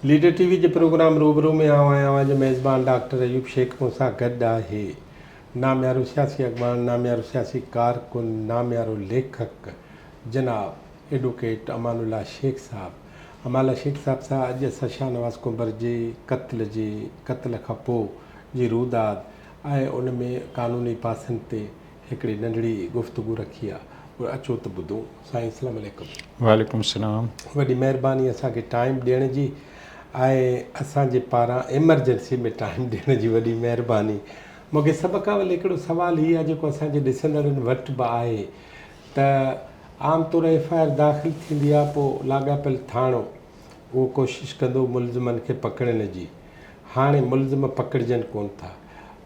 Leader TV जे programme रूबरू में आवां जो मेज़बान डॉक्टर अयूब शेख मूंसां गॾु आहे नामियारो सियासी अॻवान, नामियारो सियासी कारकुन, नामियारो लेखक जनाब एडवोकेट अमानुल्लाह शेख साहब। अमानुल्लाह शेख साहब सां अॼु असां शाहनवाज़ कुंबर जे क़त्ल खां पोइ जी रूदाद ऐं उन में क़ानूनी पासनि ते हिकिड़ी नंढड़ी गुफ़्तगू रखी आहे, उहा अचो त ॿुधूं। साईं अस्सलाम वालेकुम। वालेकुम सलाम। वॾी महिरबानी असांखे टाइम ॾियण जी ऐं असांजे पारां एमरजेंसी में टाइम ॾियण जी वॾी महिरबानी। मूंखे सभ खां वॾो हिकिड़ो सुवालु हीअ आहे जेको असांजे ॾिसंदड़नि वटि बि आहे त आमतौर FIR दाख़िल थींदी आहे, पोइ लाॻापियल थाणो उहो कोशिशि कंदो मुलज़िमनि खे पकड़ण जी। हाणे मुलज़िम पकड़जनि कोन था,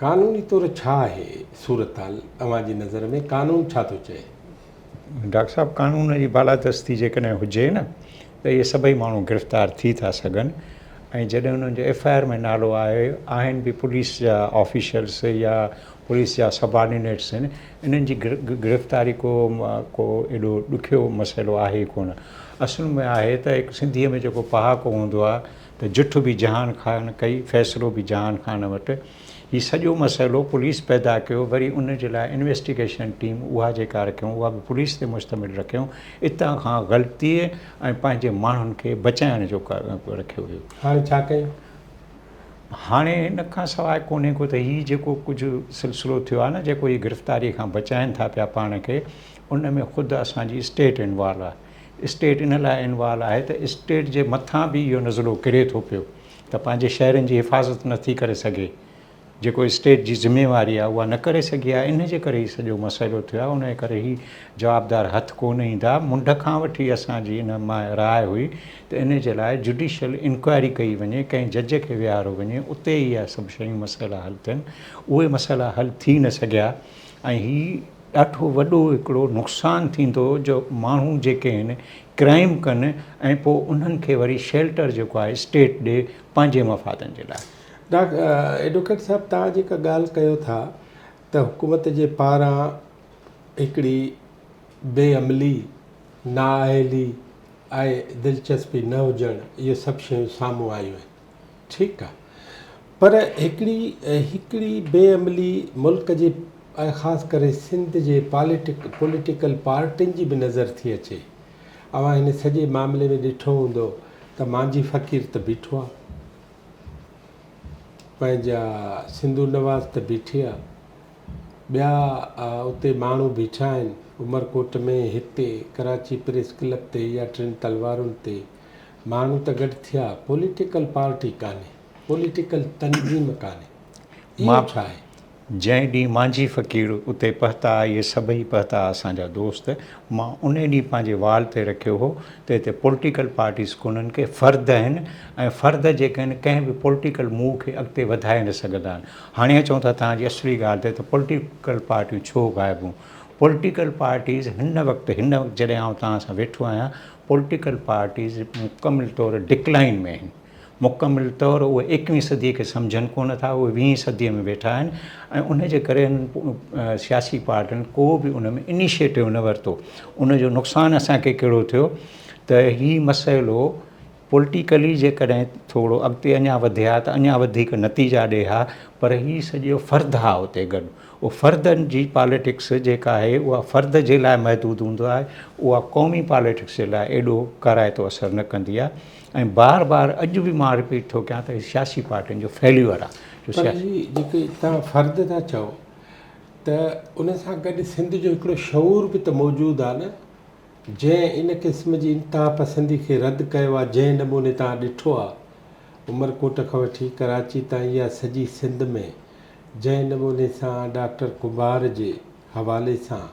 क़ानूनी तौरु छा आहे सूरत हाल अव्हांजी नज़र में? क़ानून छा थो चए? डॉक्टर साहब, कानून जी बालादस्ती जेकॾहिं हुजे न त इहे सभई माण्हू गिरफ़्तार थी था सघनि। ऐं जॾहिं उन्हनि जो FIR में नालो आहिनि बि पुलिस जा ऑफिशल्स या पुलिस जा सबऑर्डिनेट्स आहिनि, इन्हनि जी गिरफ़्तारी को एॾो ॾुखियो मसइलो आहे कोन। असुल में आहे त हिकु सिंधीअ में जेको पहाको हूंदो आहे त जुठ बि जहान ख़ान कई, फ़ैसिलो बि जहान ख़ान वटि। हीउ सॼो मसइलो पुलिस पैदा कयो, वरी उन जे लाइ इन्वेस्टिगेशन टीम उहा जेका रखियूं उहा बि पुलिस ते मुश्तमिल रखियूं। इतां खां ग़लतीअ ऐं पंहिंजे माण्हुनि खे बचाइण जो रखियो हुयो। हाणे छा कयूं? हाणे इन खां सवाइ कोन्हे को त हीउ जेको कुझु सिलसिलो थियो आहे न, जेको हीअ गिरफ़्तारी खां बचाइनि था पिया पाण खे, उन में ख़ुदि असांजी स्टेट इनवॉल्व आहे। स्टेट इन लाइ इनवॉल्व आहे त स्टेट जे मथां बि इहो नज़िलो किरे थो पियो त पंहिंजे शहरनि जी हिफ़ाज़त नथी करे सघे। जेको स्टेट जी ज़िम्मेवारी आहे उहा न करे सघी आहे, इन जे करे ही सॼो मसइलो थियो आहे। उन जे करे ही जवाबदार हथ कोन ईंदा। मुंड खां वठी असांजी इन मां राय हुई त इन जे लाइ जुडिशल इंक्वायरी कई वञे, कंहिं जज खे विहारो वञे, उते ई इहा सभु शयूं मसइला हल थियनि। उहे मसइला हल थी न सघिया ऐं हीउ ॾाढो वॾो हिकिड़ो नुक़सानु थींदो जो माण्हू जेके आहिनि क्राइम कनि ऐं पोइ उन्हनि खे वरी शेल्टर जेको आहे स्टेट ॾे पंहिंजे मफ़ादनि जे लाइ। एडवोकेट साहब, तव्हां जेका ॻाल्हि कयो था त हुकूमत जे पारां हिकिड़ी बेअमली, नाअहली ऐं दिलचस्पी न हुजणु, इहे सभु शयूं साम्हूं आयूं आहिनि, ठीकु आहे। पर हिकिड़ी बेअमली मुल्क जे ऐं ख़ासि करे सिंध जे पॉलिटिकल पार्टियुनि जी बि नज़र थी अचे। अव्हां हिन सॼे मामले में ॾिठो हूंदो त मांझी फ़क़ीर त बीठो आहे, पंहिंजा सिंधू नवाज़ त बीठी आहे, ॿिया उते माण्हू बीठा आहिनि उमरकोट में, हिते कराची प्रेस क्लब ते या टिनि तलवारुनि ते माण्हू त गॾु थिया। पॉलिटिकल पार्टी कान्हे, पॉलिटिकल तनज़ीम कान्हे। इहो छा आहे? जंहिं ॾींहुं मांझी फ़क़ीर उते पहुता, इहे सभई पहुता असांजा दोस्त, मां उन ॾींहुं पंहिंजे वाल ते रखियो हो त हिते पॉलिटिकल पार्टीज़ कोन्हनि के फ़र्द आहिनि ऐं फ़र्द जेके आहिनि कंहिं बि पॉलिटिकल मूव खे अॻिते वधाए न सघंदा आहिनि। हाणे अचूं था तव्हांजी असली ॻाल्हि ते त पॉलिटिकल पार्टियूं छो ग़ाइबूं? पॉलिटिकल पार्टीज़ हिन वक़्तु जॾहिं आउं तव्हां सां वेठो आहियां, पॉलिटिकल पार्टीज़ मुकमिल तौरु डिक्लाइन में आहिनि। मुकमिल तौरु उहे 21वीं सदीअ खे सम्झनि कोन था, उहे 20वीं सदीअ में वेठा आहिनि ऐं उन जे करे सियासी पार्टियुनि को बि उन में इनिशिएटिव न वरितो। उन जो नुक़सानु असांखे कहिड़ो थियो त हीउ मसइलो पॉलिटिकली जेकॾहिं थोरो अॻिते अञा वधिया त अञा वधीक नतीजा ॾे हा, पर हीउ सॼो फ़र्द आहे उते गॾु। उहो फ़र्दनि जी पॉलिटिक्स जेका आहे उहा फ़र्द जे लाइ महदूदु हूंदो आहे, उहा क़ौमी पॉलिटिक्स जे लाइ एॾो कराइतो असरु न कंदी आहे। ऐं बार बार अॼु बि मां रिपीट थो कयां त सियासी पार्टियुनि जो फेल्यूअर आहे। पर ही जेके तव्हां फ़र्द था चओ त उन सां गॾु सिंध जो हिकिड़ो शऊर बि त मौजूदु आहे न, जंहिं इन क़िस्म जी इंतिहा पसंदी खे रद्द कयो आहे। जंहिं नमूने तव्हां ॾिठो आहे उमरकोट खां वठी कराची ताईं या सॼी सिंध में, जंहिं नमूने सां डॉक्टर कुंभार जे हवाले सां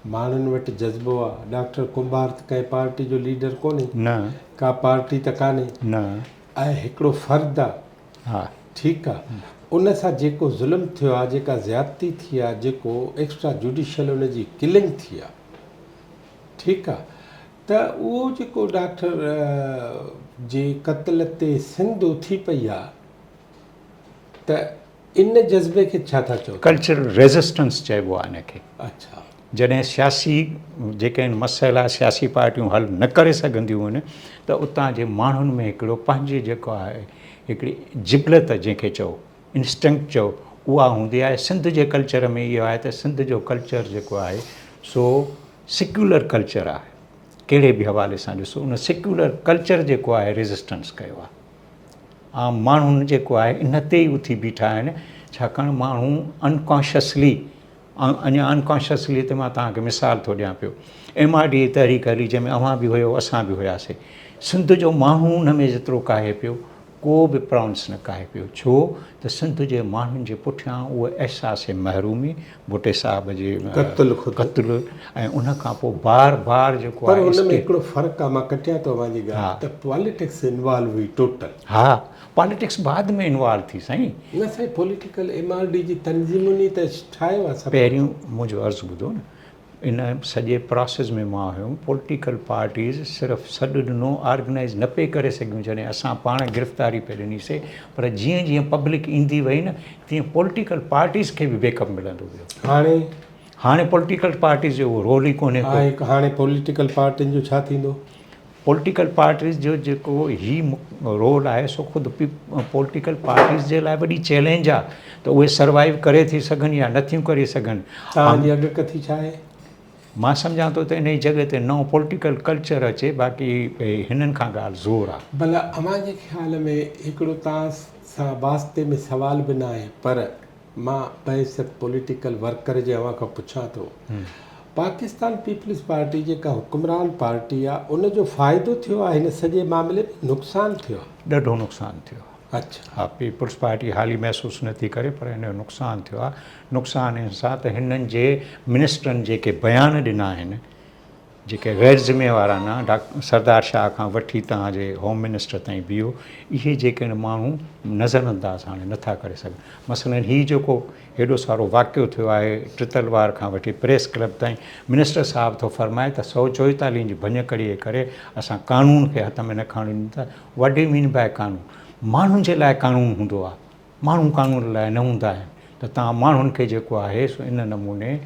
माण्हुनि वटि जज़्बो आहे। डॉक्टर कुंभार त कंहिं पार्टी जो लीडर कोन्हे, न का पार्टी त कान्हे, न ऐं हिकिड़ो फ़र्द आहे। हा, ठीकु आहे। उन सां जेको ज़ुल्म थियो आहे, जेका ज़्यादती थी आहे, जेको एक्स्ट्रा जुडिशल उन जी किलिंग थी आहे, ठीकु आहे, त उहो जेको डॉक्टर जे क़त्ल ते सिंध उथी पई आहे, त इन जज़्बे खे छा था चओ? कल्चरल रेज़िस्टेंस चइबो आहे इनखे। अच्छा, जॾहिं सियासी जेके आहिनि मसइला सियासी पार्टियूं हल न करे सघंदियूं आहिनि त उतां जे माण्हुनि में हिकिड़ो पंहिंजे जेको आहे हिकिड़ी जिबलत जंहिंखे चओ इंस्टिंक्ट चओ उहा हूंदी आहे। सिंध जे कल्चर में इहो आहे त सिंध जो कल्चर जेको आहे सो सेक्युलर कल्चर आहे। कहिड़े बि हवाले सां ॾिसो उन सेक्युलर कल्चर जेको आहे रेज़िस्टेंस कयो आहे। आम माण्हुनि जेको आहे इन ते ई उथी बीठा आहिनि, छाकाणि माण्हू अनकॉन्शियसली अञा अनकॉन्शियसली ते मां तव्हांखे मिसाल थो ॾियां पियो। MRD तहरीक हली जंहिंमें अव्हां बि हुयो असां बि हुयासीं। सिंध जो माण्हू उन में जेतिरो काहे पियो को बि प्राउंस न काहे पियो, छो त सिंध जे माण्हुनि जे पुठियां उहो अहसास महरूमी भुटे साहिब जे क़त्ल ऐं उन खां पोइ बार बार जेको पर आहे हुन में हिकिड़ो फ़र्क़ु आहे। मां कटिया थो वञी ॻाल्हि त पॉलिटिक्स इन्वॉल्व हुई टोटल। हा, पॉलिटिक्स बाद में इन्वॉल्व थी साईं। न साईं, पॉलिटिकल MRD जी तंज़ीमुनि त ठाहियो आहे। पहिरियों मुंहिंजो अर्ज़ु ॿुधो न, इन सॼे प्रोसेस में मां हुयुमि। पॉलिटिकल पार्टीज़ सिर्फ़ु सॾु ॾिनो, ऑर्गेनाइज़ न पे करे सघियूं जॾहिं असां पाण गिरफ़्तारी पे ॾिनीसीं, पर जीअं जीअं पब्लिक ईंदी वई न तीअं पॉलिटिकल पार्टीज़ खे बि बैकअप मिलंदो वियो। हाणे पॉलिटिकल पार्टीज़ जो उहो रोल ई कोन्हे को। हाणे पॉलिटिकल पार्टियुनि जो छा थींदो? पॉलिटिकल पार्टीज़ जो जेको ही रोल आहे सो ख़ुदि पॉलिटिकल पार्टीज़ जे लाइ वॾी चैलेंज आहे त उहे सर्वाइव करे थी सघनि या नथियूं करे सघनि। तव्हांजी अॻकथी छा आहे? मां सम्झां थो त इन जी जॻह ते नओं पॉलिटिकल कल्चर अचे, बाक़ी हिननि खां ॻाल्हि ज़ोर आहे। भला अव्हां जे ख़्याल में हिकिड़ो तव्हां सां वास्ते में सुवाल बि न आहे, पर मां बैसिक पॉलिटिकल वर्कर जे अव्हां खां पुछां थो, पाकिस्तान पीपल्स पार्टी जेका हुकुमरान पार्टी आहे उनजो फ़ाइदो थियो आहे हिन सॼे मामले में, नुक़सानु थियो आहे? ॾाढो नुक़सानु थियो आहे। अच्छा। हा, पीपल्स पार्टी हाली महसूसु नथी करे, पर हिन जो नुक़सानु थियो आहे। नुक़सानु हिन सां त हिननि जे मिनिस्टरनि जेके बयान ॾिना आहिनि, जेके गैर ज़िम्मेवार आहिनि, सरदार शाह खां वठी तव्हांजे होम मिनिस्टर ताईं बि इहो इहे जेके आहिनि माण्हू नज़रअंदाज़ हाणे नथा करे सघनि। मसइलन हीउ जेको हेॾो सारो वाक़ियो थियो आहे टितलवार खां वठी प्रेस क्लब ताईं, मिनिस्टर साहिबु थो फरमाए त 144 जी भञकड़ीअ जे करे असां कानून खे हथ में न खणणु ॾींदा। What do you mean by कानून? माण्हुनि जे लाइ कानून हूंदो आहे, माण्हू कानून लाइ न हूंदा आहिनि। त तव्हां माण्हुनि खे जेको आहे सो इन नमूने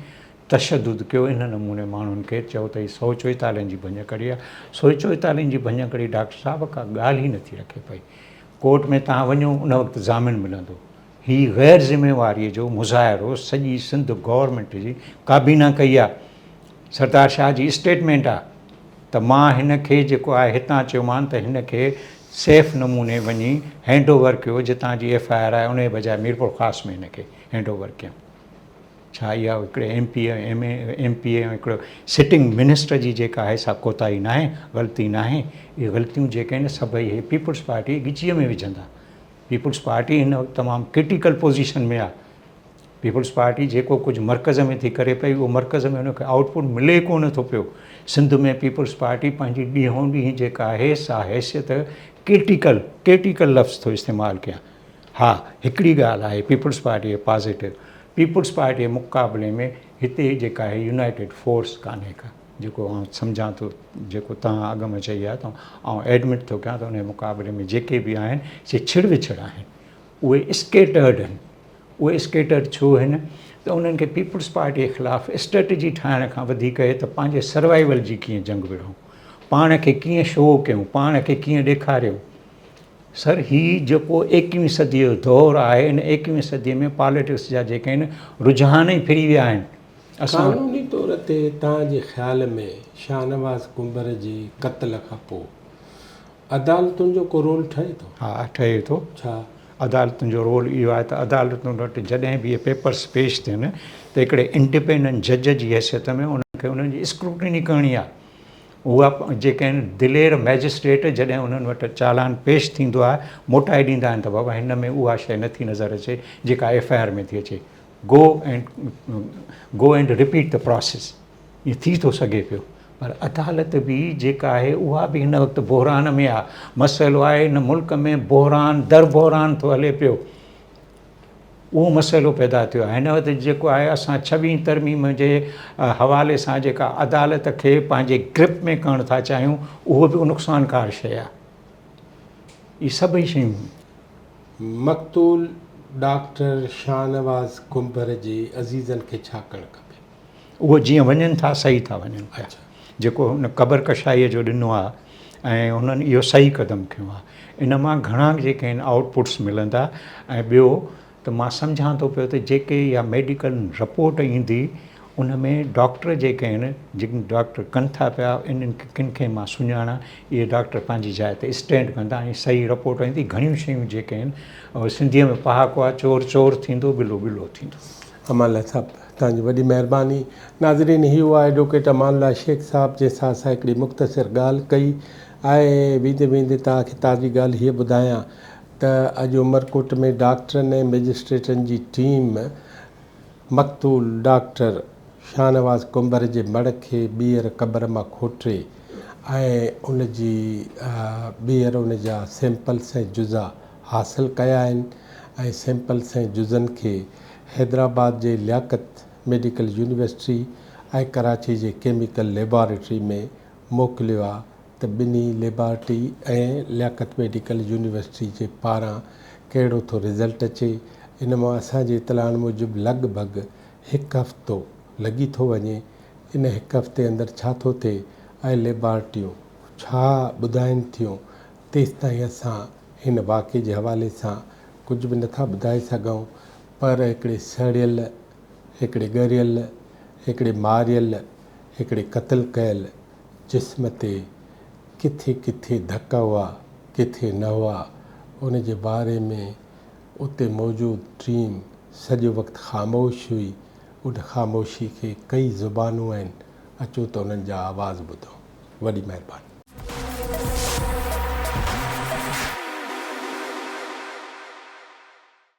तशदुद कयो, इन नमूने माण्हुनि खे चओ त ही 144 जी भञकड़ी आहे। 144 जी भञकड़ी डॉक्टर साहिब का ॻाल्हि ई नथी रखे पई। कोर्ट में तव्हां वञो उन वक़्तु ज़ामिन मिलंदो। ही गैर ज़िम्मेवारीअ जो मुज़ाहिरो सॼी सिंध गवर्नमेंट जी काबीना कई आहे। सरदार शाह जी स्टेटमेंट आहे त मां हिन खे जेको आहे हितां चयोमांनि त हिन खे सेफ नमूने वञी हैंडओवर कयो, जितां जी FIR आहे उन जे बजाए मीरपुर ख़ासि में हिन खे हैंडओवर कयूं। छा इहा हिकिड़े MP ऐं हिकिड़ो सिटिंग मिनिस्टर जी जेका आहे सा कोताही न आहे, ग़लती न आहे? इहे ग़लतियूं जेके आहिनि सभई इहे पीपल्स पार्टी गिचीअ में विझंदा। पीपल्स पार्टी हिन वक़्तु तमामु क्रिटिकल पोज़ीशन में आहे। पीपल्स पार्टी जेको कुझु मर्कज़ में थी करे पई, उहो मर्कज़ में हुनखे आउटपुट मिले कोन थो पियो। सिंध में पीपल्स पार्टी पंहिंजी ॾींहों ॾींहुं जेका आहे सा हैसियत क्रिटिकल लफ़्ज़ थो इस्तेमालु कयां। हा, हिकिड़ी ॻाल्हि आहे people's party positive, people's party जे मुक़ाबले में हिते जेका आहे यूनाइटेड फोर्स कान्हे का, जेको आउं सम्झां थो, जेको तव्हां अॻ में चई आहे त आउं एडमिट थो कयां त उन जे मुक़ाबले में जेके बि आहिनि से छिड़ विछड़ आहिनि, उहे स्केटर्ड आहिनि। उहे स्केटर्ड छो आहिनि त उन्हनि खे पीपल्स पार्टी जे ख़िलाफ़ु स्ट्रेटजी ठाहिण खां वधीक आहे त पंहिंजे सर्वाइवल जी कीअं जंग विढ़ूं, पाण खे कीअं शो कयूं, पाण खे कीअं ॾेखारियूं। सर, हीउ जेको 21वीं सदीअ जो दौरु आहे, इन 21वीं सदीअ में पॉलिटिक्स जा जेके आहिनि रुझान ई फिरी विया आहिनि। क़ानूनी तौर ते तव्हांजे ख़्याल में शाहनवाज़ कुंबर जी क़त्ल खां पोइ अदालतुनि जो को रोल ठहे थो? हा, ठहे थो। छा अदालतुनि जो रोल इहो आहे त अदालतुनि वटि जॾहिं बि इहे पेपर्स पेश थियनि त हिकिड़े इंडिपेंडेंट जज जी हैसियत में उन्हनि खे उन्हनि जी स्क्रूटनी करणी आहे। उहा जेके आहिनि दिलेर मैजिस्ट्रेट जॾहिं उन्हनि वटि चालान पेश थींदो आहे, मोटाए ॾींदा आहिनि त बाबा हिन में उहा शइ नथी नज़र अचे जेका FIR में थी अचे। Go and repeat the process, ईअं थी थो सघे पियो। पर अदालत बि जेका आहे उहा बि हिन वक़्तु बहिरान में आहे। मसइलो आहे हिन मुल्क में बहिरान दर बहिरान थो हले पियो, उहो मसइलो पैदा थियो आहे। हिन वक़्तु जेको आहे असां 26वीं तरमीम जे हवाले सां जेका अदालत खे पंहिंजे ग्रिप में करणु था चाहियूं, उहो बि नुक़सानकार शइ आहे। इहे सभई शयूं मक़तूल डॉक्टर शाहनवाज़ कुंबर जे अज़ीज़नि खे छा करणु खपे? उहो जीअं वञनि था सही था वञनि पिया। जेको हुन क़बर कशाईअ जो ॾिनो आहे ऐं हुननि इहो सही क़दम खयो आहे। इन मां घणा जेके आहिनि आउटपुट्स मिलंदा। ऐं ॿियो त मां सम्झां थो पियो त जेके इहा मेडिकल रिपोर्ट ईंदी उन में डॉक्टर जेके आहिनि जिन डॉक्टर कनि था पिया इन्हनि किन खे मां सुञाणा, इहे डॉक्टर पंहिंजी जाइ ते स्टैंड कंदा ऐं सही रिपोर्ट ईंदी। घणियूं शयूं जेके आहिनि सिंधीअ में पहाको आहे, चोर चोर थींदो, बिलो बिलो थींदो। अमान साहब तव्हांजी वॾी महिरबानी। नाज़रीन, ही हुआ एडवोकेट अमानुल्लाह शेख साहब जंहिंसां असां हिकिड़ी मुख़्तसिर ॻाल्हि कई। ऐं वेंदे वेंदे तव्हांखे ताज़ी ॻाल्हि हीअ ॿुधायां त अॼु उमरकोट में डॉक्टरनि ऐं मैजिस्ट्रेटनि जी टीम मक़तूल डॉक्टर शाहनवाज़ कुंबर जे मड़ खे ॿीहर क़बर मां खोटे ऐं उनजी ॿीहर उन जा सैंपल्स ऐं जुज़ा हासिलु कया आहिनि। ऐं सैंपल्स ऐं जुज़नि खे हैदराबाद जे लियाकत मेडिकल यूनिवर्सिटी ऐं कराची जे केमिकल लेबॉरेटरी में मोकिलियो आहे त ॿिन्ही लेबॉरेटरी ऐं लियाकत मेडिकल यूनिवर्सिटी जे पारां कहिड़ो थो रिज़ल्ट अचे। इन मां असांजे इतलाउनि मूजिबि लॻभॻि हिकु हफ़्तो लॻी थो वञे। इन हिकु हफ़्ते अंदरि छा थो थिए ऐं लेबॉरेटरियूं छा ॿुधाइनि थियूं, तेसि ताईं असां हिन वाक़े जे हवाले सां कुझु बि नथा ॿुधाए सघूं। पर हिकिड़े सड़ियल, हिकिड़े ॻरियल, हिकिड़े मारियल, हिकिड़े क़त्ल कयल जिस्म ते किथे किथे धक हुआ, किथे न हुआ, उन जे बारे में उते मौजूदु टीम सॼो वक़्तु ख़ामोश हुई। उन ख़ामोशी खे कई ज़ुबानूं आहिनि, अचो त उन्हनि जा आवाज़ ॿुधो। वॾी महिरबानी।